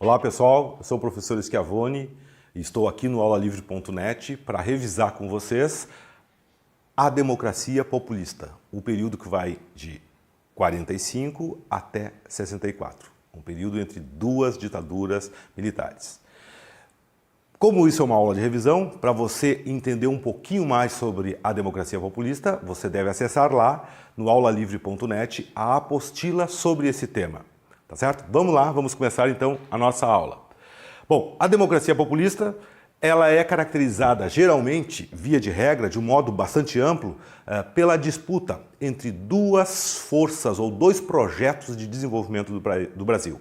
Olá pessoal, eu sou o professor Schiavone e estou aqui no aulalivre.net para revisar com vocês a democracia populista, o período que vai de 45 até 64, um período entre duas ditaduras militares. Como isso é uma aula de revisão, para você entender um pouquinho mais sobre a democracia populista, você deve acessar lá no aulalivre.net a apostila sobre esse tema. Tá certo? Vamos lá, vamos começar então a nossa aula. Bom, a democracia populista, ela é caracterizada geralmente, via de regra, de um modo bastante amplo, pela disputa entre duas forças ou dois projetos de desenvolvimento do Brasil.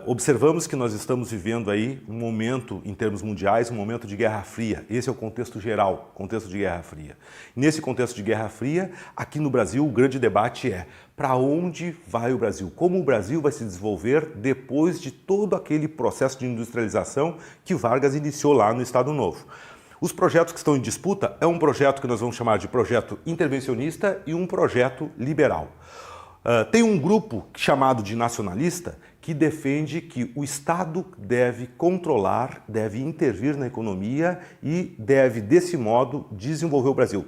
Observamos que nós estamos vivendo aí um momento, em termos mundiais, um momento de Guerra Fria. Esse é o contexto geral, contexto de Guerra Fria. Nesse contexto de Guerra Fria, aqui no Brasil, o grande debate é para onde vai o Brasil? Como o Brasil vai se desenvolver depois de todo aquele processo de industrialização que Vargas iniciou lá no Estado Novo? Os projetos que estão em disputa é um projeto que nós vamos chamar de projeto intervencionista e um projeto liberal. Tem um grupo chamado de nacionalista que defende que o Estado deve controlar, deve intervir na economia e deve, desse modo, desenvolver o Brasil,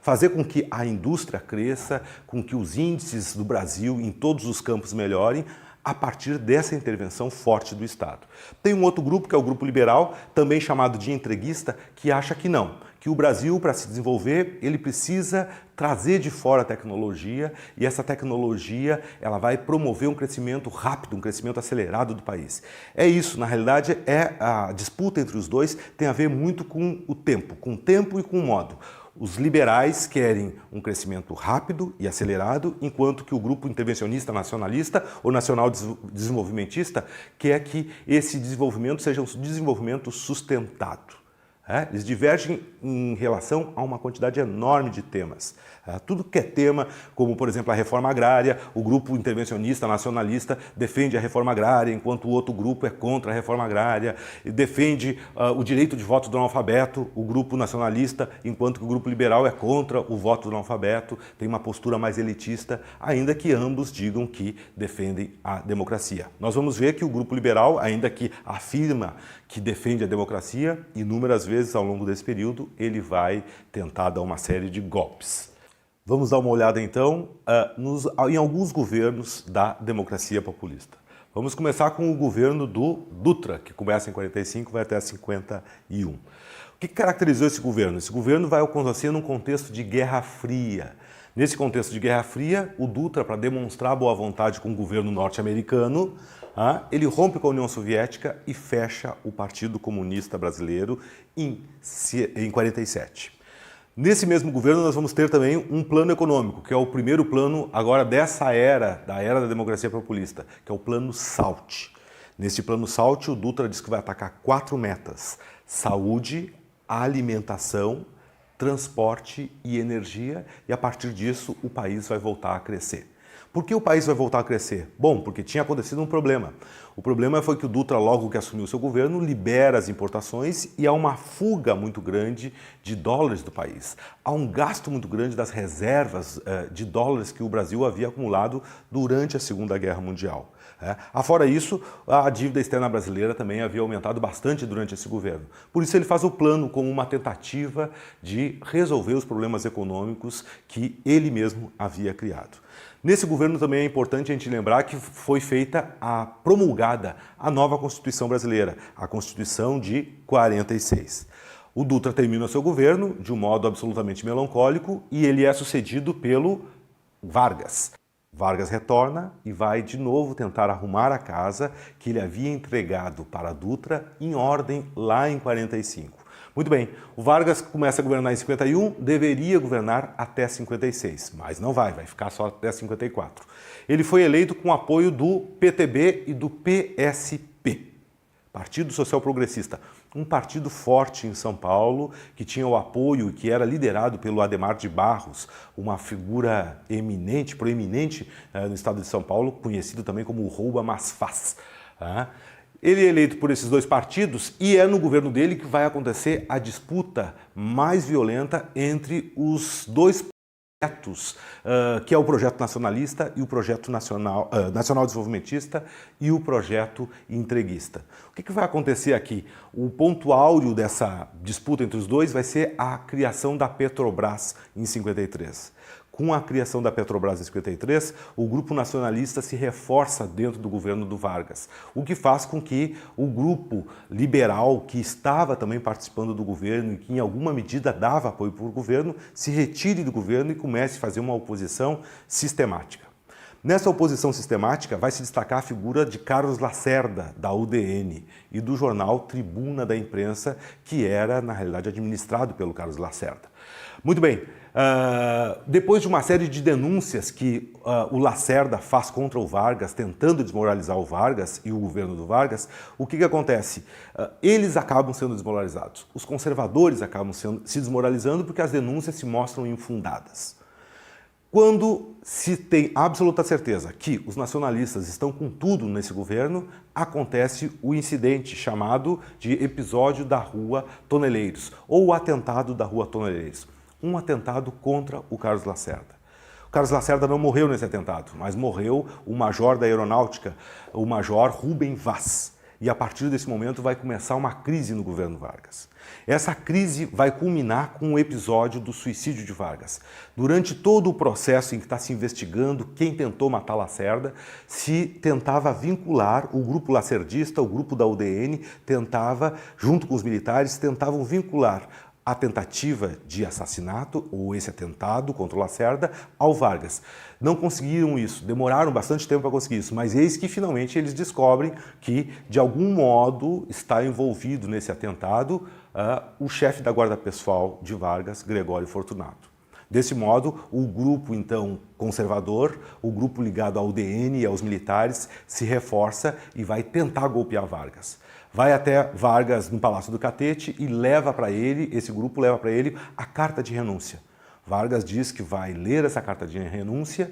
fazer com que a indústria cresça, com que os índices do Brasil em todos os campos melhorem, a partir dessa intervenção forte do Estado. Tem um outro grupo, que é o grupo liberal, também chamado de entreguista, que acha que não, que o Brasil, para se desenvolver, ele precisa trazer de fora a tecnologia e essa tecnologia ela vai promover um crescimento rápido, um crescimento acelerado do país. É isso, na realidade, a disputa entre os dois tem a ver muito com o tempo e com o modo. Os liberais querem um crescimento rápido e acelerado, enquanto que o grupo intervencionista nacionalista ou nacional desenvolvimentista quer que esse desenvolvimento seja um desenvolvimento sustentado. Eles divergem em relação a uma quantidade enorme de temas. Tudo que é tema, como por exemplo a reforma agrária, o grupo intervencionista nacionalista defende a reforma agrária, enquanto o outro grupo é contra a reforma agrária, e defende o direito de voto do analfabeto, o grupo nacionalista, enquanto que o grupo liberal é contra o voto do analfabeto, tem uma postura mais elitista, ainda que ambos digam que defendem a democracia. Nós vamos ver que o grupo liberal, ainda que afirma que defende a democracia, inúmeras vezes ao longo desse período ele vai tentar dar uma série de golpes. Vamos dar uma olhada então em alguns governos da democracia populista. Vamos começar com o governo do Dutra, que começa em 45 e vai até 51. O que caracterizou esse governo? Esse governo vai acontecer num contexto de Guerra Fria. Nesse contexto de Guerra Fria, o Dutra, para demonstrar boa vontade com o governo norte-americano, ele rompe com a União Soviética e fecha o Partido Comunista Brasileiro em 47. Nesse mesmo governo nós vamos ter também um plano econômico, que é o primeiro plano agora dessa era, da era da democracia populista, que é o plano SALT. Nesse plano SALT, o Dutra diz que vai atacar 4 metas: saúde, alimentação, transporte e energia, e a partir disso o país vai voltar a crescer. Por que o país vai voltar a crescer? Bom, porque tinha acontecido um problema. O problema foi que o Dutra, logo que assumiu seu governo, libera as importações e há uma fuga muito grande de dólares do país. Há um gasto muito grande das reservas de dólares que o Brasil havia acumulado durante a Segunda Guerra Mundial. Afora isso, a dívida externa brasileira também havia aumentado bastante durante esse governo. Por isso ele faz o plano como uma tentativa de resolver os problemas econômicos que ele mesmo havia criado. Nesse governo também é importante a gente lembrar que foi promulgada a nova Constituição brasileira, a Constituição de 46. O Dutra termina seu governo de um modo absolutamente melancólico e ele é sucedido pelo Vargas. Vargas retorna e vai de novo tentar arrumar a casa que ele havia entregado para Dutra em ordem lá em 45. Muito bem, o Vargas começa a governar em 51, deveria governar até 56, mas não vai ficar só até 54. Ele foi eleito com o apoio do PTB e do PSP, Partido Social Progressista, um partido forte em São Paulo, que tinha o apoio, que era liderado pelo Adhemar de Barros, uma figura proeminente no estado de São Paulo, conhecido também como o Rouba Mas Faz. Ele é eleito por esses dois partidos e é no governo dele que vai acontecer a disputa mais violenta entre os dois projetos, que é o projeto nacionalista e o projeto nacional desenvolvimentista e o projeto entreguista. O que vai acontecer aqui? O ponto áureo dessa disputa entre os dois vai ser a criação da Petrobras em 53. Com a criação da Petrobras em 53, o grupo nacionalista se reforça dentro do governo do Vargas, o que faz com que o grupo liberal, que estava também participando do governo e que em alguma medida dava apoio para o governo, se retire do governo e comece a fazer uma oposição sistemática. Nessa oposição sistemática vai se destacar a figura de Carlos Lacerda, da UDN, e do jornal Tribuna da Imprensa, que era, na realidade, administrado pelo Carlos Lacerda. Muito bem, depois de uma série de denúncias que o Lacerda faz contra o Vargas, tentando desmoralizar o Vargas e o governo do Vargas, o que acontece? Eles acabam sendo desmoralizados. Os conservadores acabam se desmoralizando porque as denúncias se mostram infundadas. Quando se tem absoluta certeza que os nacionalistas estão com tudo nesse governo, acontece o incidente chamado de episódio da Rua Toneleiros, ou o atentado da Rua Toneleiros. Um atentado contra o Carlos Lacerda. O Carlos Lacerda não morreu nesse atentado, mas morreu o major da aeronáutica, o major Rubem Vaz. E a partir desse momento vai começar uma crise no governo Vargas. Essa crise vai culminar com o episódio do suicídio de Vargas. Durante todo o processo em que está se investigando quem tentou matar Lacerda, se tentava vincular o grupo lacerdista, o grupo da UDN, tentava, junto com os militares, tentavam vincular a tentativa de assassinato, ou esse atentado contra o Lacerda, ao Vargas. Não conseguiram isso, demoraram bastante tempo para conseguir isso, mas eis que finalmente eles descobrem que, de algum modo, está envolvido nesse atentado o chefe da guarda pessoal de Vargas, Gregório Fortunato. Desse modo, o grupo, então, conservador, o grupo ligado ao UDN e aos militares, se reforça e vai tentar golpear Vargas. Vai até Vargas no Palácio do Catete e leva para ele, esse grupo leva para ele, a carta de renúncia. Vargas diz que vai ler essa carta de renúncia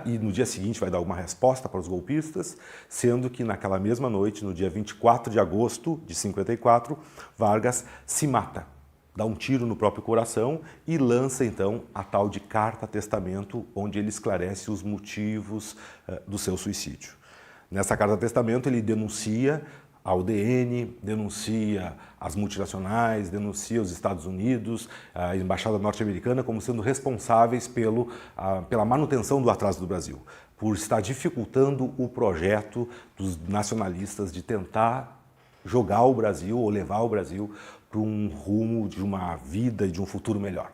e no dia seguinte vai dar alguma resposta para os golpistas, sendo que naquela mesma noite, no dia 24 de agosto de 54, Vargas se mata. Dá um tiro no próprio coração e lança, então, a tal de carta-testamento, onde ele esclarece os motivos do seu suicídio. Nessa carta-testamento, ele denuncia a UDN, denuncia as multinacionais, denuncia os Estados Unidos, a Embaixada Norte-Americana como sendo responsáveis pela manutenção do atraso do Brasil, por estar dificultando o projeto dos nacionalistas de tentar jogar o Brasil ou levar o Brasil para um rumo de uma vida e de um futuro melhor.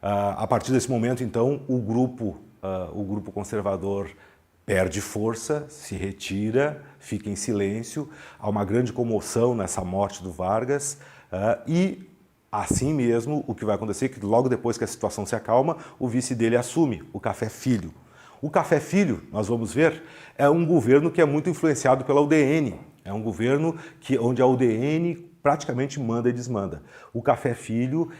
A partir desse momento, então, o grupo conservador perde força, se retira, fica em silêncio, há uma grande comoção nessa morte do Vargas e, assim mesmo, o que vai acontecer é que logo depois que a situação se acalma, o vice dele assume, o Café Filho. O Café Filho, nós vamos ver, é um governo que é muito influenciado pela UDN, é um governo onde a UDN praticamente manda e desmanda. O Café Filho,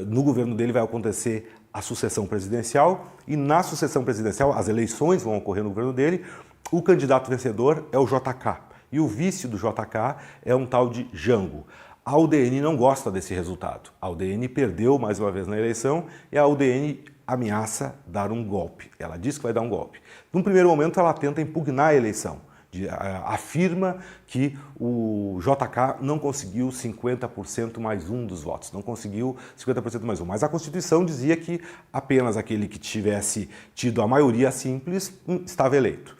no governo dele vai acontecer a sucessão presidencial e na sucessão presidencial, as eleições vão ocorrer no governo dele, o candidato vencedor é o JK e o vice do JK é um tal de Jango. A UDN não gosta desse resultado. A UDN perdeu mais uma vez na eleição e a UDN ameaça dar um golpe. Ela diz que vai dar um golpe. Num primeiro momento ela tenta impugnar a eleição. Afirma que o JK não conseguiu 50% mais um dos votos, não conseguiu 50% mais um, mas a Constituição dizia que apenas aquele que tivesse tido a maioria simples estava eleito.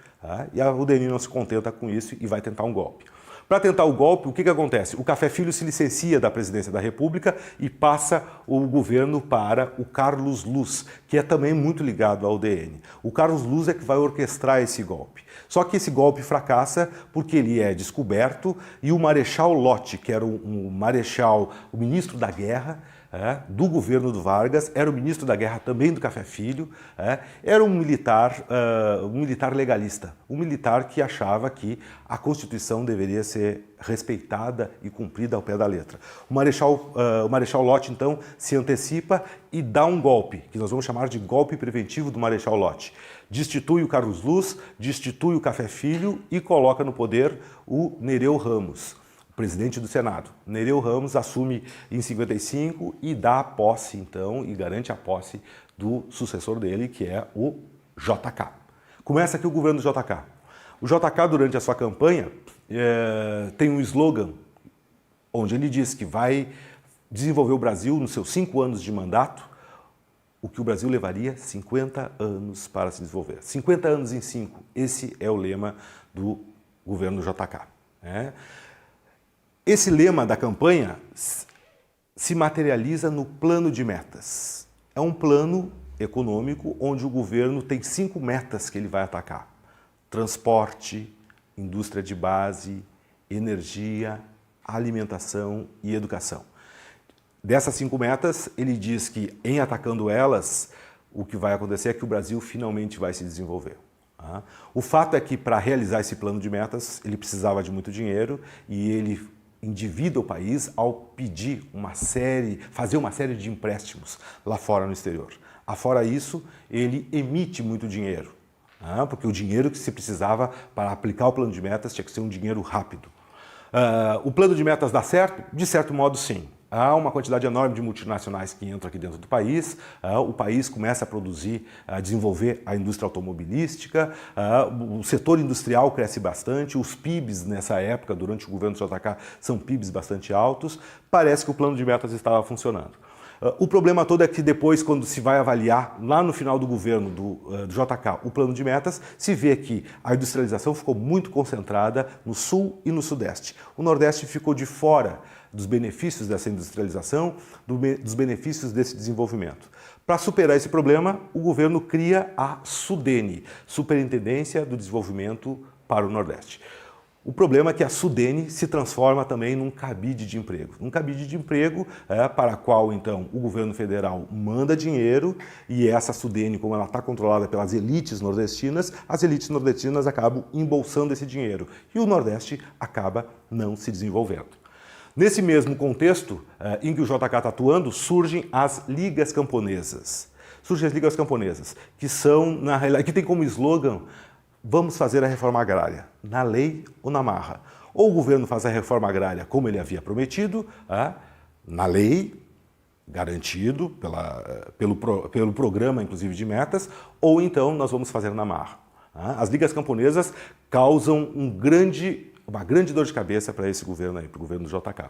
E a UDN não se contenta com isso e vai tentar um golpe. Para tentar o golpe, o que acontece? O Café Filho se licencia da presidência da República e passa o governo para o Carlos Luz, que é também muito ligado à UDN. O Carlos Luz é que vai orquestrar esse golpe. Só que esse golpe fracassa porque ele é descoberto e o Marechal Lott, que era o ministro da Guerra, do governo do Vargas, era o ministro da Guerra também do Café Filho, era um militar legalista, um militar que achava que a Constituição deveria ser respeitada e cumprida ao pé da letra. O Marechal Lott, então, se antecipa e dá um golpe, que nós vamos chamar de golpe preventivo do Marechal Lott. Destitui o Carlos Luz, destitui o Café Filho e coloca no poder o Nereu Ramos, presidente do Senado. Nereu Ramos assume em 55 e dá a posse, então, e garante a posse do sucessor dele, que é o JK. Começa aqui o governo do JK. O JK, durante a sua campanha, tem um slogan onde ele diz que vai desenvolver o Brasil nos seus 5 anos de mandato, o que o Brasil levaria 50 anos para se desenvolver. 50 anos em 5, esse é o lema do governo JK. Esse lema da campanha se materializa no plano de metas. É um plano econômico onde o governo tem 5 metas que ele vai atacar: transporte, indústria de base, energia, alimentação e educação. Dessas 5 metas, ele diz que, em atacando elas, o que vai acontecer é que o Brasil finalmente vai se desenvolver. O fato é que, para realizar esse plano de metas, ele precisava de muito dinheiro e ele endivida o país ao pedir fazer uma série de empréstimos lá fora no exterior. Afora isso, ele emite muito dinheiro, porque o dinheiro que se precisava para aplicar o plano de metas tinha que ser um dinheiro rápido. O plano de metas dá certo? De certo modo, sim. Há uma quantidade enorme de multinacionais que entram aqui dentro do país, o país começa a produzir, a desenvolver a indústria automobilística, o setor industrial cresce bastante, os PIBs nessa época, durante o governo do JK, são PIBs bastante altos, parece que o plano de metas estava funcionando. O problema todo é que depois, quando se vai avaliar, lá no final do governo do JK, o plano de metas, se vê que a industrialização ficou muito concentrada no sul e no sudeste. O nordeste ficou de fora dos benefícios dessa industrialização, dos benefícios desse desenvolvimento. Para superar esse problema, o governo cria a SUDENE, Superintendência do Desenvolvimento para o Nordeste. O problema é que a SUDENE se transforma também num cabide de emprego. Um cabide de emprego para a qual, então, o governo federal manda dinheiro e essa SUDENE, como ela está controlada pelas elites nordestinas, as elites nordestinas acabam embolsando esse dinheiro e o Nordeste acaba não se desenvolvendo. Nesse mesmo contexto em que o JK está atuando, surgem as ligas camponesas. Surgem as ligas camponesas, que são, na realidade, que tem como slogan: vamos fazer a reforma agrária, na lei ou na marra. Ou o governo faz a reforma agrária como ele havia prometido, na lei, garantido pelo programa, inclusive, de metas, ou então nós vamos fazer na marra. As ligas camponesas causam uma grande dor de cabeça para esse governo aí, para o governo do JK.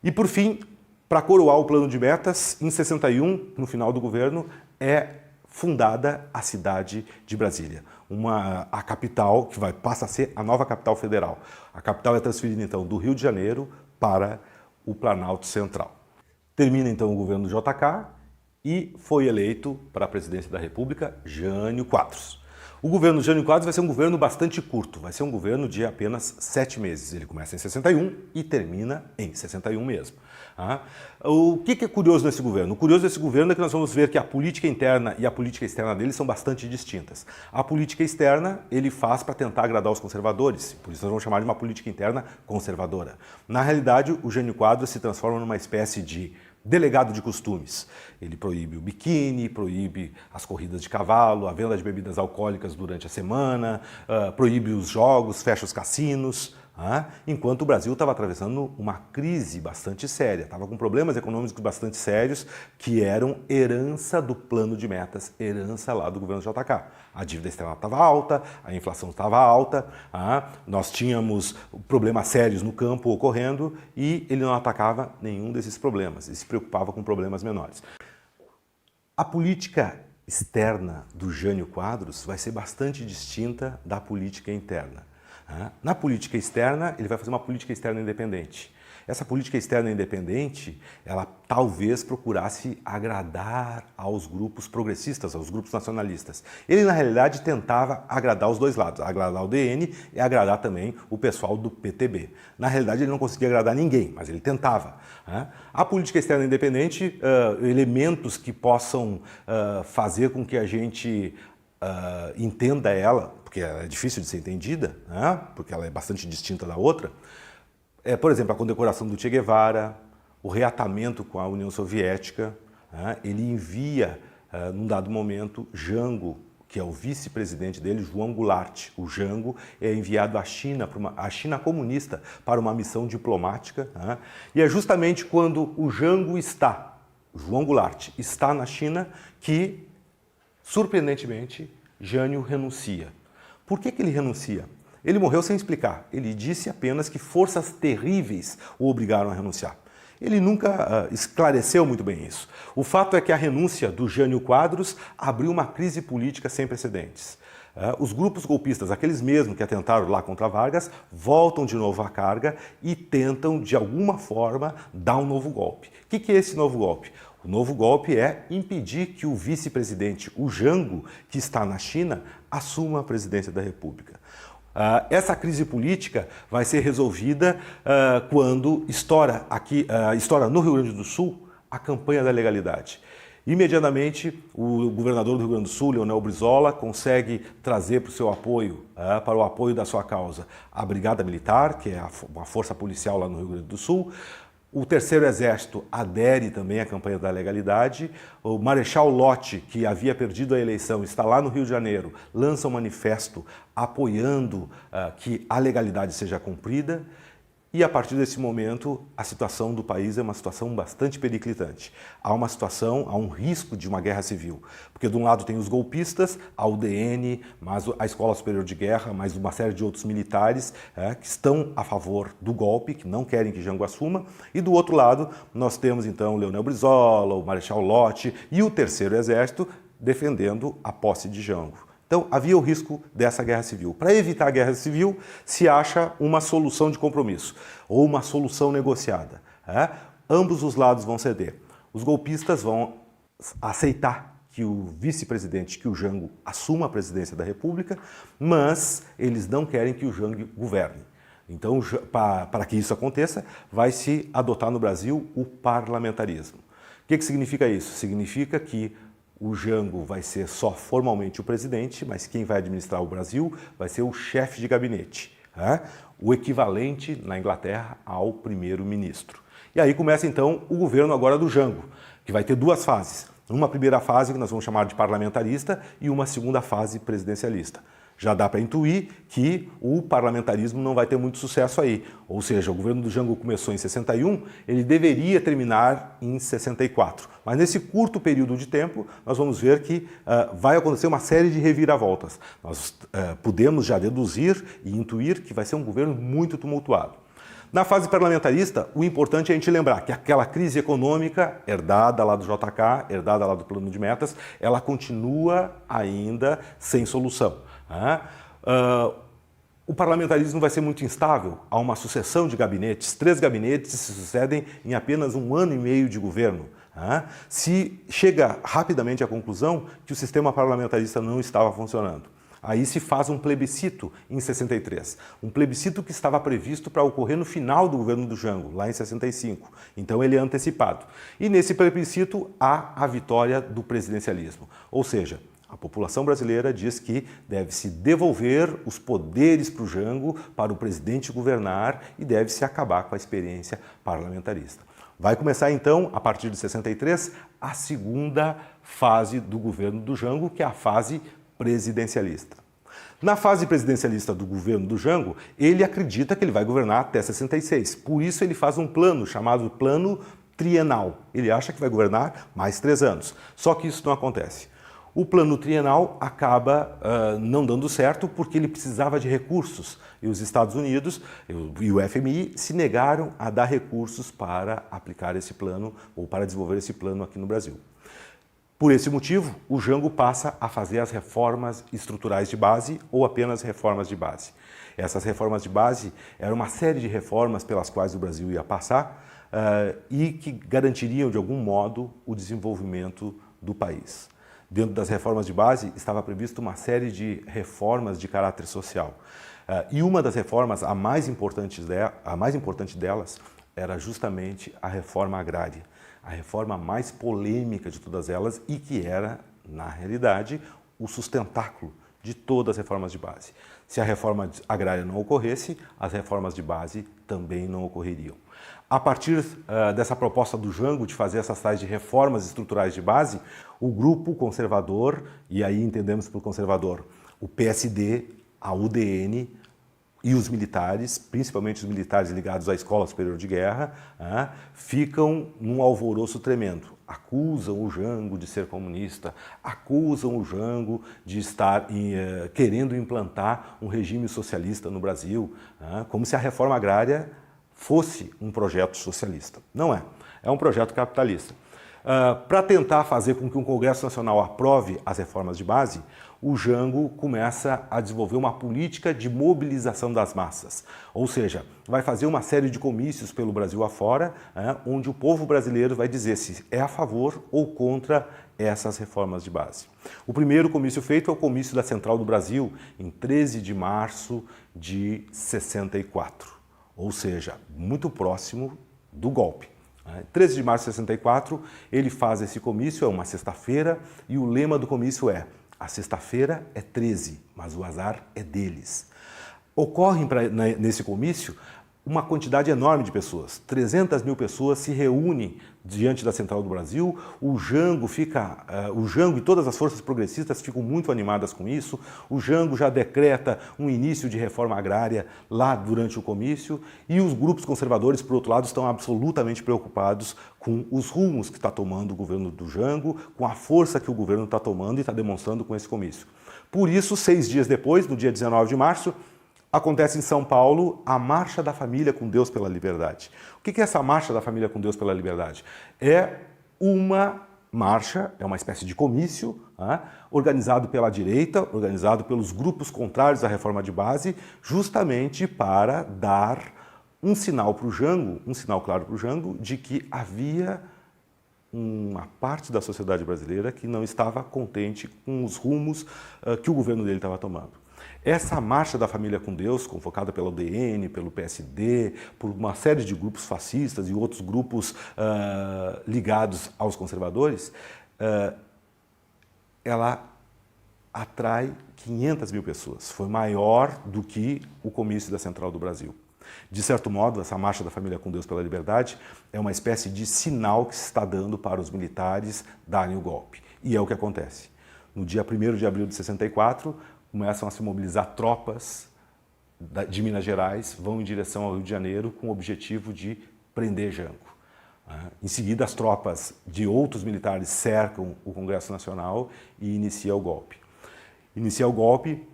E, por fim, para coroar o plano de metas, em 61, no final do governo, é fundada a cidade de Brasília, a capital que passa a ser a nova capital federal. A capital é transferida, então, do Rio de Janeiro para o Planalto Central. Termina, então, o governo do JK e foi eleito para a presidência da República Jânio Quadros. O governo Jânio Quadros vai ser um governo bastante curto, vai ser um governo de apenas 7 meses. Ele começa em 61 e termina em 61 mesmo. O que é curioso nesse governo? O curioso desse governo é que nós vamos ver que a política interna e a política externa dele são bastante distintas. A política externa ele faz para tentar agradar os conservadores, por isso nós vamos chamar de uma política interna conservadora. Na realidade, o Jânio Quadros se transforma numa espécie de delegado de costumes. Ele proíbe o biquíni, proíbe as corridas de cavalo, a venda de bebidas alcoólicas durante a semana, proíbe os jogos, fecha os cassinos, enquanto o Brasil estava atravessando uma crise bastante séria, estava com problemas econômicos bastante sérios que eram herança do plano de metas, herança lá do governo JK. A dívida externa estava alta, a inflação estava alta, nós tínhamos problemas sérios no campo ocorrendo e ele não atacava nenhum desses problemas, ele se preocupava com problemas menores. A política externa do Jânio Quadros vai ser bastante distinta da política interna. Na política externa, ele vai fazer uma política externa independente. Essa política externa independente, ela talvez procurasse agradar aos grupos progressistas, aos grupos nacionalistas. Ele, na realidade, tentava agradar os dois lados, agradar o DN e agradar também o pessoal do PTB. Na realidade, ele não conseguia agradar ninguém, mas ele tentava. A política externa independente, elementos que possam fazer com que a gente entenda ela, porque ela é difícil de ser entendida, porque ela é bastante distinta da outra, por exemplo, a condecoração do Che Guevara, o reatamento com a União Soviética. Ele envia, num dado momento, Jango, que é o vice-presidente dele, João Goulart. O Jango é enviado à China, à China comunista, para uma missão diplomática. Né? E é justamente quando o Jango João Goulart está na China, que, surpreendentemente, Jânio renuncia. Por que ele renuncia? Ele morreu sem explicar. Ele disse apenas que forças terríveis o obrigaram a renunciar. Ele nunca esclareceu muito bem isso. O fato é que a renúncia do Jânio Quadros abriu uma crise política sem precedentes. Os grupos golpistas, aqueles mesmos que atentaram lá contra Vargas, voltam de novo à carga e tentam, de alguma forma, dar um novo golpe. O que é esse novo golpe? O novo golpe é impedir que o vice-presidente, o Jango, que está na China, assuma a presidência da República. Essa crise política vai ser resolvida quando estoura no Rio Grande do Sul a campanha da legalidade. Imediatamente, o governador do Rio Grande do Sul, Leonel Brizola, consegue trazer para o seu apoio, para o apoio da sua causa, a Brigada Militar, que é uma força policial lá no Rio Grande do Sul. O Terceiro Exército adere também à campanha da legalidade. O Marechal Lott, que havia perdido a eleição, está lá no Rio de Janeiro, lança um manifesto apoiando que a legalidade seja cumprida. E a partir desse momento, a situação do país é uma situação bastante periclitante. Há um risco de uma guerra civil. Porque de um lado tem os golpistas, a UDN, a Escola Superior de Guerra, mais uma série de outros militares que estão a favor do golpe, que não querem que Jango assuma. E do outro lado, nós temos então Leonel Brizola, o Marechal Lott e o Terceiro Exército defendendo a posse de Jango. Então, havia o risco dessa guerra civil. Para evitar a guerra civil, se acha uma solução de compromisso ou uma solução negociada. Ambos os lados vão ceder. Os golpistas vão aceitar que o vice-presidente, que o Jango, assuma a presidência da República, mas eles não querem que o Jango governe. Então, para que isso aconteça, vai se adotar no Brasil o parlamentarismo. O que significa isso? Significa que o Jango vai ser só formalmente o presidente, mas quem vai administrar o Brasil vai ser o chefe de gabinete, o equivalente na Inglaterra ao primeiro-ministro. E aí começa então o governo agora do Jango, que vai ter duas fases. Uma primeira fase que nós vamos chamar de parlamentarista e uma segunda fase presidencialista. Já dá para intuir que o parlamentarismo não vai ter muito sucesso aí. Ou seja, o governo do Jango começou em 61, ele deveria terminar em 64. Mas nesse curto período de tempo, nós vamos ver que vai acontecer uma série de reviravoltas. Nós podemos já deduzir e intuir que vai ser um governo muito tumultuado. Na fase parlamentarista, o importante é a gente lembrar que aquela crise econômica herdada lá do JK, herdada lá do plano de metas, ela continua ainda sem solução. O parlamentarismo vai ser muito instável, há uma sucessão de gabinetes, 3 gabinetes se sucedem em apenas 1 ano e meio de governo. Se chega rapidamente à conclusão que o sistema parlamentarista não estava funcionando. Aí se faz um plebiscito em 63, um plebiscito que estava previsto para ocorrer no final do governo do Jango, lá em 65. Então ele é antecipado. E nesse plebiscito há a vitória do presidencialismo, ou seja, a população brasileira diz que deve-se devolver os poderes para o Jango, para o presidente governar e deve-se acabar com a experiência parlamentarista. Vai começar então, a partir de 63, a segunda fase do governo do Jango, que é a fase presidencialista. Na fase presidencialista do governo do Jango, ele acredita que ele vai governar até 66. Por isso ele faz um plano chamado Plano Trienal. Ele acha que vai governar mais 3 anos. Só que isso não acontece. O plano trienal acaba não dando certo porque ele precisava de recursos e os Estados Unidos e o FMI se negaram a dar recursos para aplicar esse plano ou para desenvolver esse plano aqui no Brasil. Por esse motivo, o Jango passa a fazer as reformas estruturais de base ou apenas reformas de base. Essas reformas de base eram uma série de reformas pelas quais o Brasil ia passar e que garantiriam, de algum modo, o desenvolvimento do país. Dentro das reformas de base, estava previsto uma série de reformas de caráter social. E uma das reformas, a mais importante delas, era justamente a reforma agrária. A reforma mais polêmica de todas elas e que era, na realidade, o sustentáculo de todas as reformas de base. Se a reforma agrária não ocorresse, as reformas de base também não ocorreriam. A partir dessa proposta do Jango de fazer essas tais de reformas estruturais de base, o grupo conservador, e aí entendemos por conservador o PSD, a UDN e os militares, principalmente os militares ligados à Escola Superior de Guerra, ficam num alvoroço tremendo. Acusam o Jango de ser comunista, acusam o Jango de estar querendo implantar um regime socialista no Brasil, como se a reforma agrária fosse um projeto socialista. Não é. É um projeto capitalista. Para tentar fazer com que o Congresso Nacional aprove as reformas de base, o Jango começa a desenvolver uma política de mobilização das massas. Ou seja, vai fazer uma série de comícios pelo Brasil afora, onde o povo brasileiro vai dizer se é a favor ou contra essas reformas de base. O primeiro comício feito é o comício da Central do Brasil, em 13 de março de 64. Ou seja, muito próximo do golpe. 13 de março de 64, ele faz esse comício, é uma sexta-feira, e o lema do comício é: a sexta-feira é 13, mas o azar é deles. Ocorrem nesse comício uma quantidade enorme de pessoas, 300 mil pessoas se reúnem diante da Central do Brasil, o Jango e todas as forças progressistas ficam muito animadas com isso, o Jango já decreta um início de reforma agrária lá durante o comício e os grupos conservadores, por outro lado, estão absolutamente preocupados com os rumos que está tomando o governo do Jango, com a força que o governo está tomando e está demonstrando com esse comício. Por isso, 6 dias depois, no dia 19 de março, acontece em São Paulo a Marcha da Família com Deus pela Liberdade. O que é essa Marcha da Família com Deus pela Liberdade? É uma marcha, é uma espécie de comício, organizado pela direita, organizado pelos grupos contrários à reforma de base, justamente para dar um sinal para o Jango, um sinal claro para o Jango, de que havia uma parte da sociedade brasileira que não estava contente com os rumos que o governo dele estava tomando. Essa Marcha da Família com Deus, convocada pela UDN, pelo PSD, por uma série de grupos fascistas e outros grupos ligados aos conservadores, ela atrai 500 mil pessoas. Foi maior do que o comício da Central do Brasil. De certo modo, essa Marcha da Família com Deus pela Liberdade é uma espécie de sinal que se está dando para os militares darem o golpe. E é o que acontece. No dia 1º de abril de 64, começam a se mobilizar tropas de Minas Gerais, vão em direção ao Rio de Janeiro com o objetivo de prender Jango. Em seguida, as tropas de outros militares cercam o Congresso Nacional e inicia o golpe. Inicia o golpe,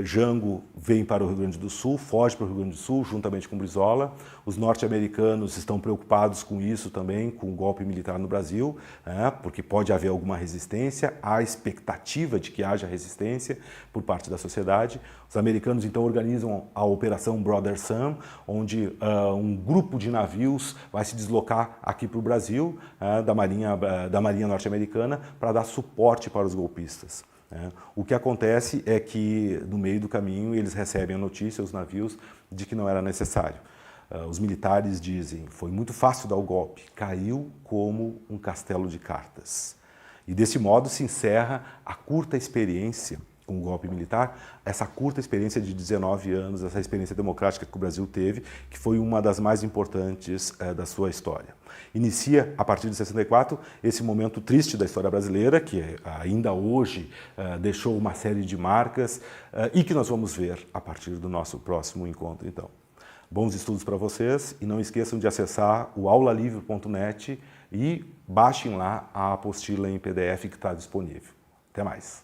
Jango vem para o Rio Grande do Sul, foge para o Rio Grande do Sul, juntamente com Brizola. Os norte-americanos estão preocupados com isso também, com o golpe militar no Brasil, porque pode haver alguma resistência, há expectativa de que haja resistência por parte da sociedade. Os americanos então organizam a Operação Brother Sam, onde um grupo de navios vai se deslocar aqui para o Brasil, da Marinha norte-americana, para dar suporte para os golpistas. O que acontece é que, no meio do caminho, eles recebem a notícia, os navios, de que não era necessário. Os militares dizem, foi muito fácil dar o golpe, caiu como um castelo de cartas. E desse modo se encerra a curta experiência com o golpe militar, essa curta experiência de 19 anos, essa experiência democrática que o Brasil teve, que foi uma das mais importantes da sua história. Inicia, a partir de 64, esse momento triste da história brasileira, que ainda hoje deixou uma série de marcas e que nós vamos ver a partir do nosso próximo encontro, então. Bons estudos para vocês e não esqueçam de acessar o aulalivre.net e baixem lá a apostila em PDF que está disponível. Até mais!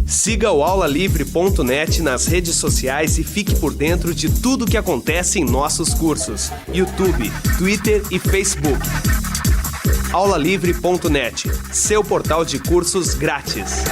Siga o aulalivre.net nas redes sociais e fique por dentro de tudo o que acontece em nossos cursos: YouTube, Twitter e Facebook. aulalivre.net, seu portal de cursos grátis.